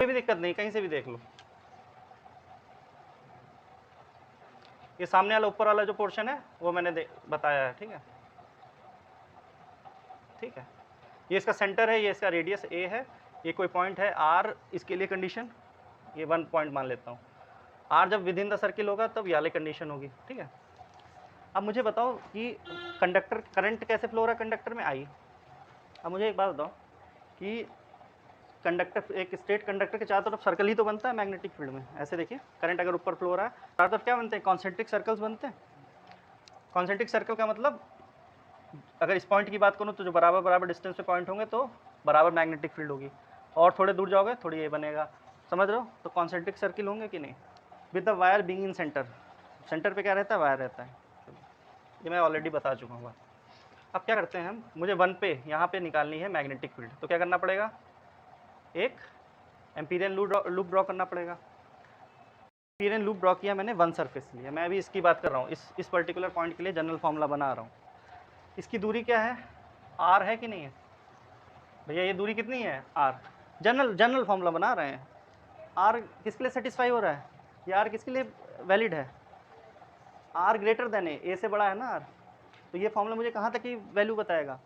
कोई भी दिक्कत नहीं, कहीं से भी देख लो। ये सामने वाला ऊपर वाला जो पोर्शन है वो मैंने बताया है, ठीक है, ठीक है। ये इसका सेंटर है, ये इसका रेडियस a है, ये कोई पॉइंट है r, इसके लिए कंडीशन ये 1 पॉइंट मान लेता हूँ। r जब विद इन द सर्किल होगा तब ये वाली कंडीशन होगी, ठीक है। अब मुझे बताओ कि कंडक्टर करंट कैसे फ्लो हो रहा है कंडक्टर में, आई। अब मुझे एक बात बताओ कि कंडक्टर, एक स्ट्रेट कंडक्टर के चारों तरफ सर्कल ही तो बनता है मैग्नेटिक फील्ड में। ऐसे देखिए, करंट अगर ऊपर फ्लो हो रहा है, चारों तरफ क्या बनते हैं, कॉन्सेंट्रिक सर्कल्स बनते हैं। कॉन्सेंट्रिक सर्कल का मतलब, अगर इस पॉइंट की बात करूँ तो जो बराबर बराबर डिस्टेंस पे पॉइंट होंगे तो बराबर मैग्नेटिक फील्ड होगी, और थोड़े दूर जाओगे थोड़ी ये बनेगा, समझ रहे हो। तो कॉन्सेंट्रिक सर्किल होंगे कि नहीं, with the wire being in centre. Centre पे क्या रहता है, वायर रहता है, ये मैं ऑलरेडी बता चुका हूँ। अब क्या करते हैं हम, मुझे 1 पे यहाँ पे निकालनी है मैग्नेटिक फील्ड, तो क्या करना पड़ेगा, एक एम्पीरियन लूप ड्रॉ करना पड़ेगा। एम्पीरियन लूप ड्रॉ किया मैंने, 1 सरफेस लिया, मैं अभी इसकी बात कर रहा हूँ, इस पर्टिकुलर पॉइंट के लिए जनरल फॉर्मूला बना रहा हूँ। इसकी दूरी क्या है, r है कि नहीं है भैया, ये दूरी कितनी है, r। जनरल फॉर्मूला बना रहे हैं, r किसके लिए सेटिस्फाई हो रहा है, ये r किसके लिए वैलिड है, r ग्रेटर देन a से बड़ा है ना r। तो ये फॉर्मूला मुझे कहाँ तक की वैल्यू बताएगा,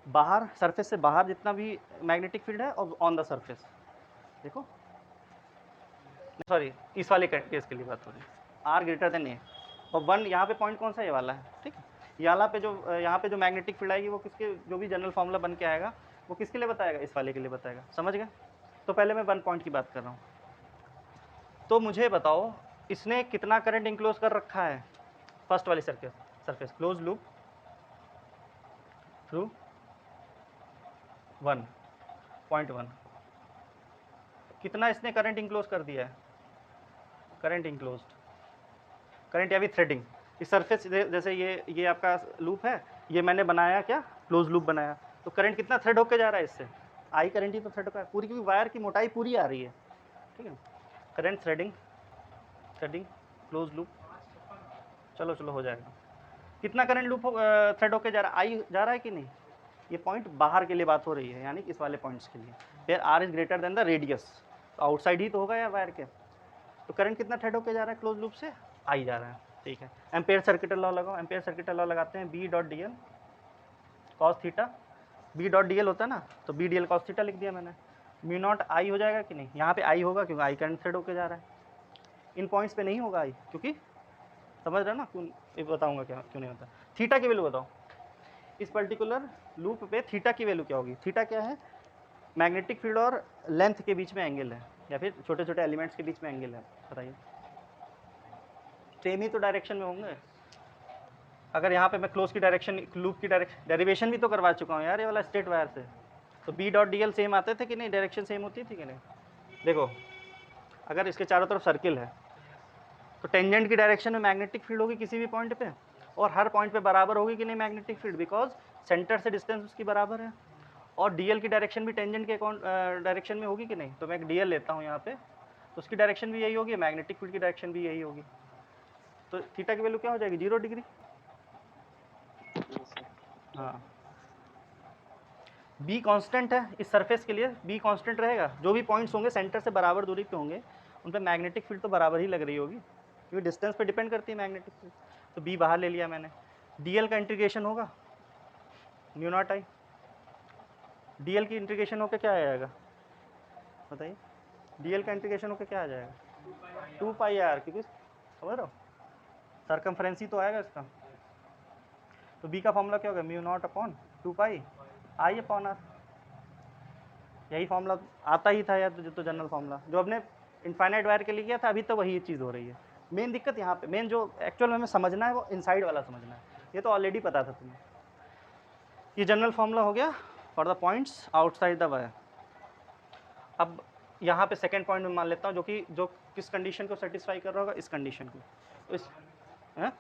बाहर, सरफेस से बाहर जितना भी मैग्नेटिक फील्ड है और ऑन द सरफेस। देखो, सॉरी, इस वाले केस के लिए बात हो रही है, r ग्रेटर देन a, और 1 यहाँ पे पॉइंट कौन सा, ये वाला है, ठीक है। यहाँ पे जो मैग्नेटिक फील्ड आएगी वो किसके, जो भी जनरल फॉर्मूला बन के आएगा वो किसके लिए बताएगा, इस वाले के लिए बताएगा, समझ गए। तो पहले मैं 1 पॉइंट की बात कर रहा हूँ। तो मुझे बताओ इसने कितना करंट इंक्लोज कर रखा है, फर्स्ट वाली सरफेस क्लोज लूप थ्रू 1.1, कितना इसने करंट इंक्लोज कर दिया है, करंट इंक्लोज, करंट या भी थ्रेडिंग। इस सरफेस, जैसे ये आपका लूप है, ये मैंने बनाया क्या, क्लोज लूप बनाया, तो करंट कितना थ्रेड होकर जा रहा है इससे, आई करंट ही तो थ्रेड होकर पूरी, क्योंकि वायर की मोटाई पूरी आ रही है, ठीक है। करंट थ्रेडिंग क्लोज लूप, चलो हो जाएगा। कितना करंट लूप थ्रेड होकर जा रहा है, आई जा रहा है कि नहीं, ये पॉइंट बाहर के लिए बात हो रही है, यानी इस वाले पॉइंट्स के लिए, फिर R is greater than the radius, तो आउटसाइड ही तो होगा यार वायर के। तो करंट कितना थ्रेड होकर जा रहा है क्लोज लूप से, आई जा रहा है, ठीक है। एम्पेयर सर्किट लॉ लगाओ, एम्पेयर सर्किट लॉ लगाते हैं, B dot D L cos theta, B dot D L होता है ना, तो B D L cos theta लिख दिया मैंने, म्यू नॉट आई हो जाएगा कि नहीं, यहाँ पे आई होगा क्योंकि आई करंट थ्रेड होकर जा रहा है, इन पॉइंट्स पे नहीं होगा आई, क्योंकि समझ रहे हो ना, क्यों, ये बताऊंगा क्या क्यों नहीं होता। थीटा की वैल्यू बताओ, इस पर्टिकुलर लूप पे थीटा की वैल्यू क्या होगी, थीटा क्या है, मैग्नेटिक फील्ड और लेंथ के बीच में एंगल है, या फिर छोटे छोटे एलिमेंट्स के बीच में एंगल है, बताइए। सेम ही तो डायरेक्शन में होंगे। अगर यहाँ पे मैं क्लोज की डायरेक्शन, लूप की डायरेक्शन डेरिवेशन भी तो करवा चुका हूँ यार, ये वाला स्ट्रेट वायर से, तो B dot D L same आते थे कि नहीं, डायरेक्शन सेम होती थी कि नहीं। देखो, अगर इसके चारों तरफ सर्किल है तो टेंजेंट की डायरेक्शन में मैग्नेटिक फील्ड होगी किसी भी पॉइंट पे, और हर पॉइंट पे बराबर होगी कि नहीं मैग्नेटिक फील्ड, बिकॉज सेंटर से डिस्टेंस उसकी बराबर है, और डीएल की डायरेक्शन भी टेंजेंट के डायरेक्शन में होगी कि नहीं। तो मैं एक डीएल लेता हूँ यहाँ पे, तो उसकी डायरेक्शन भी यही होगी, मैग्नेटिक फील्ड की डायरेक्शन भी यही होगी, तो थीटा की वैल्यू क्या हो जाएगी, 0 डिग्री। हाँ, बी कांस्टेंट है इस सरफेस के लिए, बी कांस्टेंट रहेगा, जो भी पॉइंट्स होंगे सेंटर से बराबर दूरी पे होंगे उन पर मैग्नेटिक फील्ड तो बराबर ही लग रही होगी, क्योंकि डिस्टेंस पे डिपेंड करती है मैग्नेटिक फील्ड। तो बी बाहर ले लिया मैंने, डीएल का इंटीग्रेशन होगा म्यू नॉट आई, डीएल की इंटीग्रेशन होकर क्या आ जाएगा बताइए, डीएल का इंटीग्रेशन होकर क्या आ जाएगा, 2 पाई आर, क्योंकि समझ रहे हो सरकमफ्रेंस ही तो आएगा इसका। तो बी का फॉर्मूला क्या होगा, mu naught upon 2 pi I upon R, यही फॉर्मूला आता ही था यार, तो जनरल फॉर्मूला जो अपने इनफाइनाइट वायर के लिए किया था, अभी तो वही चीज़ हो रही है। मेन दिक्कत यहाँ पे, मेन जो एक्चुअल में हमें समझना है वो इनसाइड वाला समझना है, ये तो ऑलरेडी पता था तुम्हें। ये जनरल फॉर्मूला हो गया for the points outside the wire. अब यहाँ पे सेकंड पॉइंट में मान लेता हूँ, जो किस कंडीशन को सेटिस्फाई कर रहा होगा, इस कंडीशन को, तो इस है?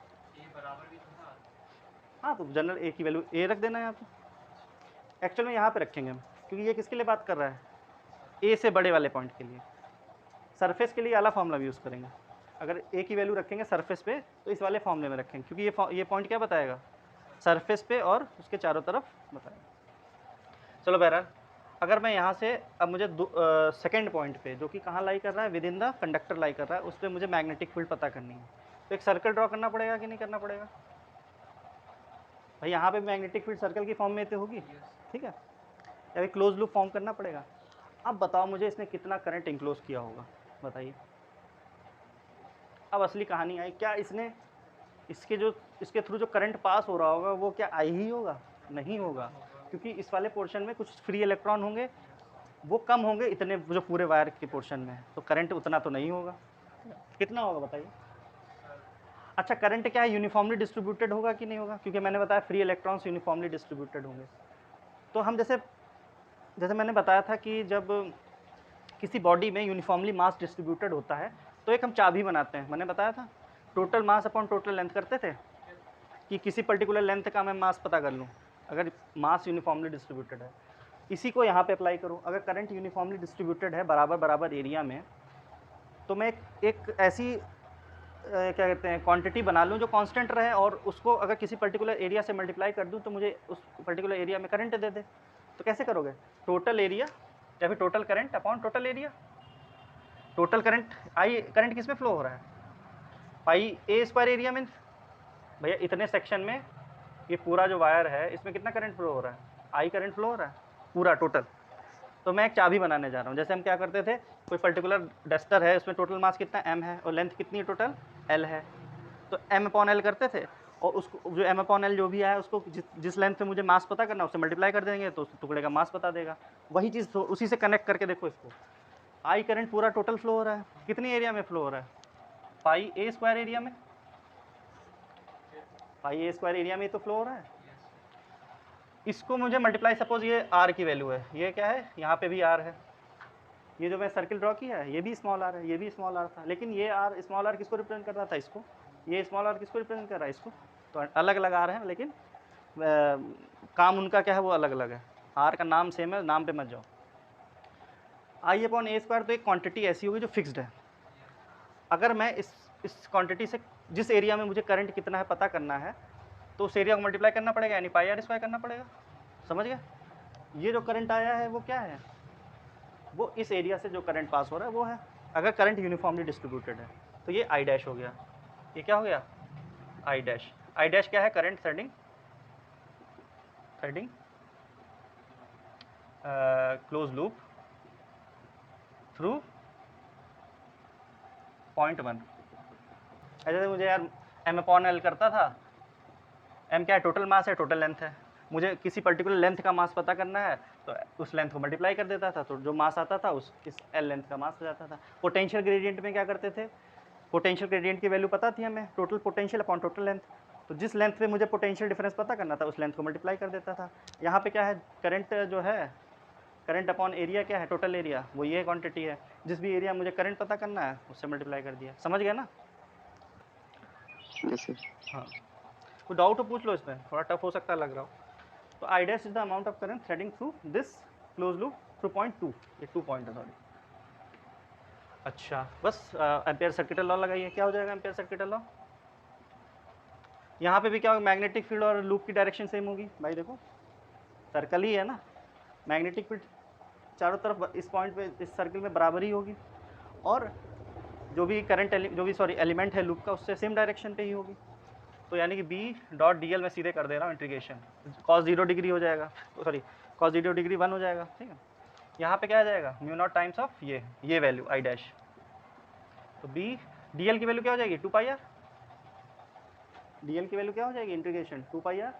हाँ, तो जनरल ए की वैल्यू ए रख देना है यहाँ पे, एक्चुअल में यहाँ पे रखेंगे हम, क्योंकि ये किसके लिए बात कर रहा है, ए से बड़े वाले पॉइंट के लिए। सरफेस के लिए अलग फॉर्मूला यूज़ करेंगे, अगर ए की वैल्यू रखेंगे सरफेस पे तो इस वाले फॉर्मूले में रखेंगे, क्योंकि ये पॉइंट क्या बताएगा, सरफेस पे और उसके चारों तरफ बताएगा। चलो बहरहाल, अगर मैं यहाँ से अब मुझे सेकेंड पॉइंट पे जो कि कहाँ लाई कर रहा है, विद इन द कंडक्टर लाई कर रहा है, उस पर मुझे मैग्नेटिक फील्ड पता करनी है, तो एक सर्कल ड्रॉ करना पड़ेगा कि नहीं करना पड़ेगा भाई? यहाँ पे मैग्नेटिक फील्ड सर्कल की फॉर्म में तो होगी, ठीक है, या फिर क्लोज लूप फॉर्म करना पड़ेगा। अब बताओ मुझे इसने कितना करंट इंक्लोज किया होगा, बताइए। अब असली कहानी आई, क्या इसने इसके थ्रू जो करंट पास हो रहा होगा वो क्या आई ही होगा? नहीं होगा, क्योंकि इस वाले पोर्शन में कुछ फ्री इलेक्ट्रॉन होंगे, वो कम होंगे इतने जो पूरे वायर के पोर्शन में है, तो करंट उतना तो नहीं होगा। कितना होगा बताइए? अच्छा, करंट क्या है, यूनिफॉर्मली डिस्ट्रीब्यूटेड होगा कि नहीं होगा? क्योंकि मैंने बताया फ्री इलेक्ट्रॉन्स यूनिफॉर्मली डिस्ट्रीब्यूटेड होंगे। तो हम जैसे मैंने बताया था कि जब किसी बॉडी में यूनिफॉर्मली मास डिस्ट्रीब्यूटेड होता है तो एक हम चाबी बनाते हैं, मैंने बताया था, total mass upon total length करते थे, कि किसी पर्टिकुलर लेंथ का मैं मास पता कर लूँ अगर मास यूनिफॉर्मली डिस्ट्रीब्यूटेड है। इसी को यहाँ पे अप्लाई करूँ, अगर करंट यूनिफॉर्मली डिस्ट्रीब्यूटेड है बराबर बराबर एरिया में, तो मैं एक ऐसी क्या कहते हैं क्वांटिटी बना लूँ जो कांस्टेंट रहे, और उसको अगर किसी पर्टिकुलर एरिया से मल्टीप्लाई कर दूँ तो मुझे उस पर्टिकुलर एरिया में करंट दे दे। तो कैसे करोगे? टोटल एरिया या फिर total current upon total area. Total current current किस में फ्लो हो रहा है? पाई ए स्क्वायर एरिया में। भैया इतने सेक्शन में ये पूरा जो वायर है इसमें कितना करंट फ्लो हो रहा है? आई करंट फ्लो हो रहा है पूरा टोटल। तो मैं एक चाबी बनाने जा रहा हूँ। जैसे हम क्या करते थे, कोई पर्टिकुलर डस्टर है, उसमें टोटल मास कितना m है और लेंथ कितनी है टोटल l है, तो m/l करते थे, और उसको जो m/l जो भी है उसको जिस लेंथ पे मुझे मास पता करना है उससे मल्टीप्लाई कर देंगे तो उस टुकड़े का मास बता देगा। वही चीज़ उसी से कनेक्ट करके देखो इसको, आई करंट पूरा टोटल फ्लो हो रहा है, कितनी एरिया में फ्लो हो रहा है? पाई ए स्क्वायर एरिया में, पाई ए स्क्वायर एरिया में तो फ्लो हो रहा है। इसको मुझे मल्टीप्लाई, सपोज ये आर की वैल्यू है, ये क्या है, यहाँ पे भी आर है, ये जो मैं सर्किल ड्रॉ किया है ये भी स्मॉल आर है, ये भी स्मॉल आर था, लेकिन ये आर स्मॉल आर किसको रिप्रेजेंट कर रहा था? इसको। ये स्मॉल आर किसको रिप्रेजेंट कर रहा है? इसको। तो अलग अलग आर हैं, लेकिन काम उनका क्या है वो अलग अलग है। आर का नाम सेम है, नाम पे मत जाओ। आई अपॉन ए स्क्वायर तो एक क्वांटिटी ऐसी होगी जो फिक्स्ड है। अगर मैं इस क्वांटिटी से जिस एरिया में मुझे करंट कितना है पता करना है, तो उस एरिया को मल्टीप्लाई करना पड़ेगा, यानी पाई आर स्क्वायर करना पड़ेगा। समझ गए? ये जो करंट आया है वो क्या है? वो इस एरिया से जो करंट पास हो रहा है वो है। अगर करंट यूनिफॉर्मली डिस्ट्रीब्यूटेड है तो ये आई डैश हो गया। ये क्या हो गया? I dash. आई डैश क्या है? Current threading close loop through point 1। ऐसे मुझे यार m/l करता था, m क्या है? टोटल मास है, टोटल लेंथ है। मुझे किसी पर्टिकुलर लेंथ का मास पता करना है तो उस लेंथ को मल्टीप्लाई कर देता था, तो जो मास आता था उस इस l लेंथ का मास हो जाता था। पोटेंशियल ग्रेडियंट में क्या करते थे? पोटेंशियल ग्रेडियंट की वैल्यू पता थी हमें, total potential upon total length. तो जिस लेंथ पे मुझे पोटेंशियल डिफरेंस पता करना था उस लेंथ को मल्टीप्लाई कर देता था। यहाँ पे क्या है? करंट जो है, करंट अपॉन एरिया क्या है? टोटल एरिया, वो ये क्वांटिटी है। जिस भी एरिया मुझे करंट पता करना है उससे मल्टीप्लाई कर दिया। समझ गया ना? हाँ, कोई डाउट हो पूछ लो, इसमें थोड़ा टफ हो सकता है लग रहा हो। तो I dash is the amount of current threading through this close loop through point 2। ये 2 पॉइंट है, सॉरी। अच्छा, बस एम्पेयर सर्किट लॉ लगाइए, क्या हो जाएगा एम्पेयर सर्किट लॉ? यहाँ पे भी क्या होगा? मैग्नेटिक फील्ड और लूप की डायरेक्शन सेम होगी। भाई देखो सर्कल ही है ना, मैग्नेटिक फील्ड चारों तरफ इस पॉइंट पे इस सर्कल में बराबर ही होगी, और जो भी करंट एलिमेंट है लूप का उससे सेम डायरेक्शन पे ही होगी। तो यानी कि बी डॉट डी एल मैं सीधे कर दे रहा हूँ इंटीग्रेशन, कॉस 0 डिग्री हो जाएगा, सॉरी कॉस 0 डिग्री 1 हो जाएगा, ठीक है। यहाँ पे क्या आ जाएगा? म्यू नॉट टाइम्स ऑफ ये वैल्यू आई डैश। तो बी डी एल की वैल्यू क्या हो जाएगी? 2 पाई आर। डी एल की वैल्यू क्या हो जाएगी? Integration 2 pi R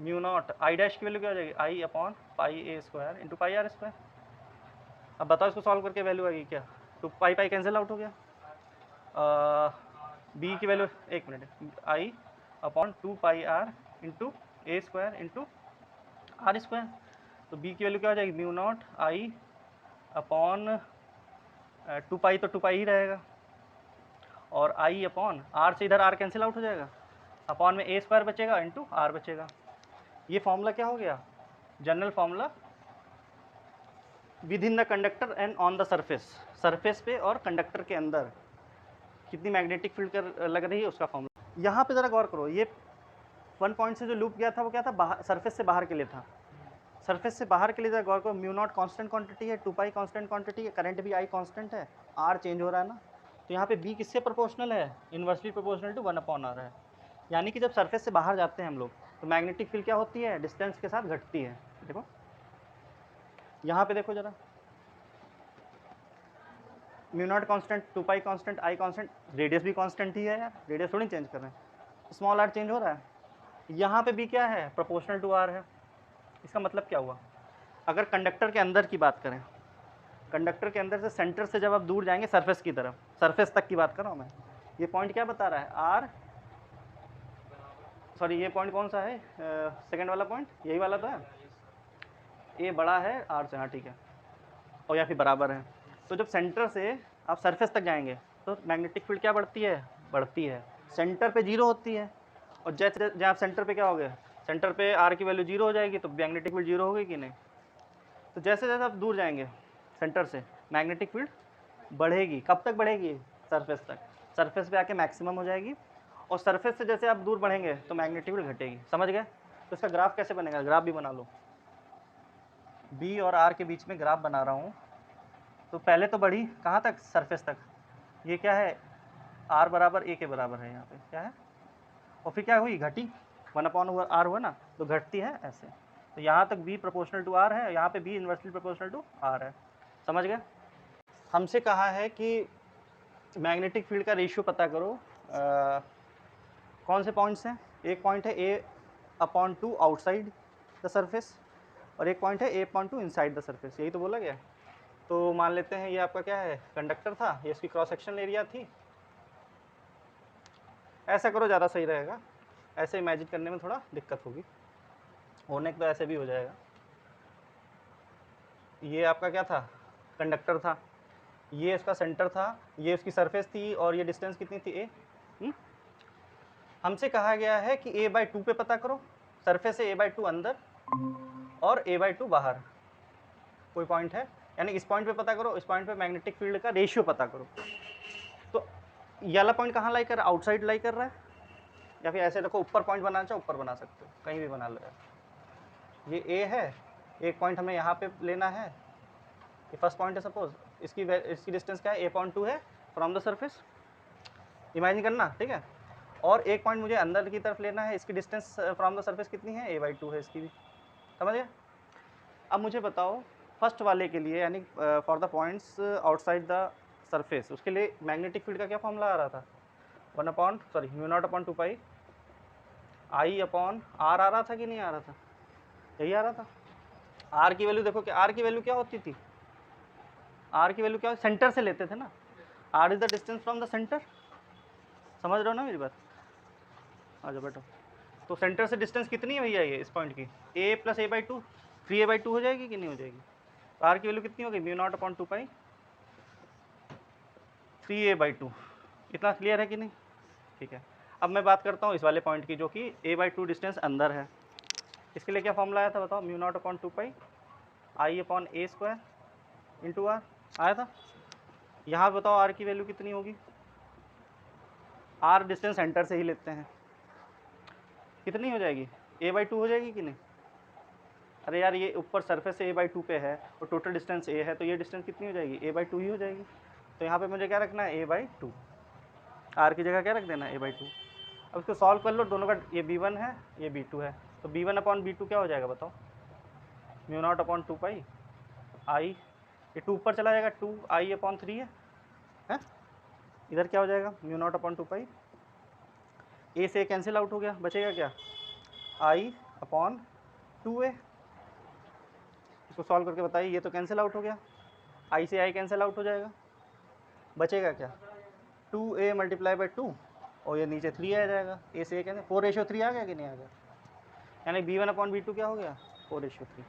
mu naught I dash की वैल्यू क्या हो जाएगी? I upon pi A square into pi R square. अब बताओ इसको सॉल्व करके वैल्यू आएगी क्या? तो पाई पाई कैंसिल आउट हो गया। बी की वैल्यू, एक मिनट, I upon 2 pi R into A square into R square. तो बी की वैल्यू क्या हो जाएगी? Mu naught I upon 2 pi, तो 2 पाई ही रहेगा, और आई अपॉन आर से इधर आर कैंसिल आउट हो जाएगा, अपॉन में ए स्क्वायर बचेगा इंटू आर बचेगा। ये फॉर्मूला क्या हो गया? General formula with in the conductor and on the surface. Surface पे और कंडक्टर के अंदर कितनी मैग्नेटिक फील्ड कर लग रही है उसका फॉर्मूला। यहाँ पे ज़रा गौर करो, ये 1 पॉइंट से जो लूप गया था वो क्या था? बाहर, सरफेस से बाहर के लिए था। सरफेस से बाहर के लिए गौर को म्यू नॉट कॉन्स्टेंट क्वांटिटी है, 2 पाई कॉन्स्टेंट क्वांटिटी है, करंट भी आई कॉन्स्टेंट है, आर चेंज हो रहा है ना, तो यहाँ पे बी किससे प्रोपोर्शनल है, इन्वर्सली प्रोपोर्शनल टू 1/r है। यानी कि जब सरफेस से बाहर जाते हैं हम लोग तो मैग्नेटिक फील्ड क्या होती है, डिस्टेंस के साथ घटती है। देखो यहाँ पे देखो जरा, mu naught constant, 2 pi constant, I constant, radius भी कॉन्स्टेंट ही है यार, रेडियस थोड़ी चेंज कर रहे हैं, स्मॉल आर चेंज हो रहा है। यहाँ पे भी क्या है, प्रोपोर्शनल टू आर है। इसका मतलब क्या हुआ, अगर कंडक्टर के अंदर की बात करें, कंडक्टर के अंदर से सेंटर से जब आप दूर जाएंगे सरफेस की तरफ, सरफेस तक की बात कर रहा हूँ मैं, ये पॉइंट क्या बता रहा है, आर, सॉरी ये पॉइंट कौन सा है, सेकंड वाला पॉइंट, यही वाला तो है, ए बड़ा है आर से, हाँ ठीक है, और या फिर बराबर है। तो जब सेंटर से आप सरफेस तक जाएंगे तो मैग्नेटिक फील्ड क्या बढ़ती है, सेंटर पे जीरो होती है, और जैसे जब आप सेंटर पे क्या हो गया, सेंटर पे आर की वैल्यू जीरो हो जाएगी तो मैग्नेटिक फील्ड जीरो होगी कि नहीं। तो जैसे जैसे आप दूर जाएंगे सेंटर से मैग्नेटिक फील्ड बढ़ेगी, कब तक बढ़ेगी, सरफेस तक, सरफेस पे आके मैक्सिमम हो जाएगी, और सरफेस से जैसे आप दूर बढ़ेंगे तो मैग्नेटिक फील्ड घटेगी। समझ गए। तो इसका ग्राफ कैसे बनेगा, ग्राफ भी बना लो, बी और आर के बीच में ग्राफ बना रहा हूँ। तो पहले तो बढ़ी कहाँ तक, सरफेस तक, ये क्या है, आर बराबर ए के बराबर है, यहाँ पे क्या है, और फिर क्या हुई, घटी, 1/r हुआ ना, तो घटती है ऐसे। तो यहाँ तक b प्रोपोर्शनल टू r है, यहाँ पे b inversely proportional to r है। समझ गए। हमसे कहा है कि मैग्नेटिक फील्ड का रेशियो पता करो, कौन से पॉइंट्स हैं, एक पॉइंट है a/2 आउटसाइड द सरफेस, और एक पॉइंट है a/2 इनसाइड द सरफेस, यही तो बोला गया। तो मान लेते हैं ये आपका क्या है, कंडक्टर था, ये इसकी क्रॉस सेक्शन एरिया थी। ऐसा करो ज़्यादा सही रहेगा, ऐसे इमेजिन करने में थोड़ा दिक्कत होगी, होने तो ऐसे भी हो जाएगा। ये आपका क्या था, कंडक्टर था, ये इसका सेंटर था, ये उसकी सरफेस थी, और ये डिस्टेंस कितनी थी, a। हमसे कहा गया है कि a/2 पे पता करो, सरफेस से a/2 अंदर और a/2 बाहर, कोई पॉइंट है, यानी इस पॉइंट पे पता करो, इस पॉइंट पे मैग्नेटिक फील्ड का रेशियो पता करो। तो ये वाला पॉइंट कहाँ लाई कर रहा है, आउटसाइड लाई कर रहा है, या फिर ऐसे देखो ऊपर पॉइंट बनाना चाहो ऊपर बना सकते हो, कहीं भी बना लो यार। ये ए है, एक पॉइंट हमें यहाँ पे लेना है, ये फर्स्ट पॉइंट है सपोज, इसकी डिस्टेंस क्या है, a/2 है फ्रॉम द सरफेस, इमेजिन करना, ठीक है। और एक पॉइंट मुझे अंदर की तरफ लेना है, इसकी डिस्टेंस फ्रॉम द सरफेस कितनी है, a/2 है इसकी भी। समझ गए। अब मुझे बताओ फर्स्ट वाले के लिए, यानी for the points outside the surface, उसके लिए मैग्नेटिक फील्ड का क्या फॉर्मूला आ रहा था, μ0/2 पाई I/r आ रहा था कि नहीं आ रहा था, यही आ रहा था। आर की वैल्यू देखो, कि आर की वैल्यू क्या होती थी, आर की वैल्यू क्या, सेंटर से लेते थे ना, R is the distance from the centre. समझ रहे हो ना मेरी बात, आ जाओ बैठो। तो सेंटर से डिस्टेंस कितनी है भैया, ये इस पॉइंट की a + a/2, 3a/2 हो जाएगी कि नहीं हो जाएगी। तो आर की वैल्यू कितनी होगी, μ0/2 पाई 3a/2। इतना क्लियर है कि नहीं, ठीक है। अब मैं बात करता हूँ इस वाले पॉइंट की, जो कि a/2 डिस्टेंस अंदर है। इसके लिए क्या फॉर्मूला आया था बताओ, μ0/2 पाई I/a² इंटू आर आया था। यहाँ बताओ आर की वैल्यू कितनी होगी, आर डिस्टेंस सेंटर से ही लेते हैं, कितनी हो जाएगी, a/2 हो जाएगी कि नहीं। अरे यार ये ऊपर सरफेस से a/2 पे है और टोटल डिस्टेंस a है, तो ये डिस्टेंस कितनी हो जाएगी, a/2 ही हो जाएगी। तो यहाँ पे मुझे क्या रखना है, a/2, आर की जगह क्या रख देना, a/2। अब इसको सॉल्व कर लो, दोनों का, ये b1 है ये b2 है, तो b1/b2 क्या हो जाएगा बताओ, μ0/2 पाई आई, ये 2 ऊपर चला जाएगा, 2I/3 है, इधर क्या हो जाएगा, μ0/2 पाई, ए से कैंसिल आउट हो गया, बचेगा क्या, I/2a। इसको सॉल्व करके बताइए, ये तो कैंसिल आउट हो गया, आई से आई कैंसिल आउट हो जाएगा, बचेगा क्या, 2a × 2, और ये नीचे 3 आ जाएगा, ए से ए कैंसिल, 4/3 आ गया कि नहीं आ गया, यानी b1/b2 क्या हो गया, 4/3।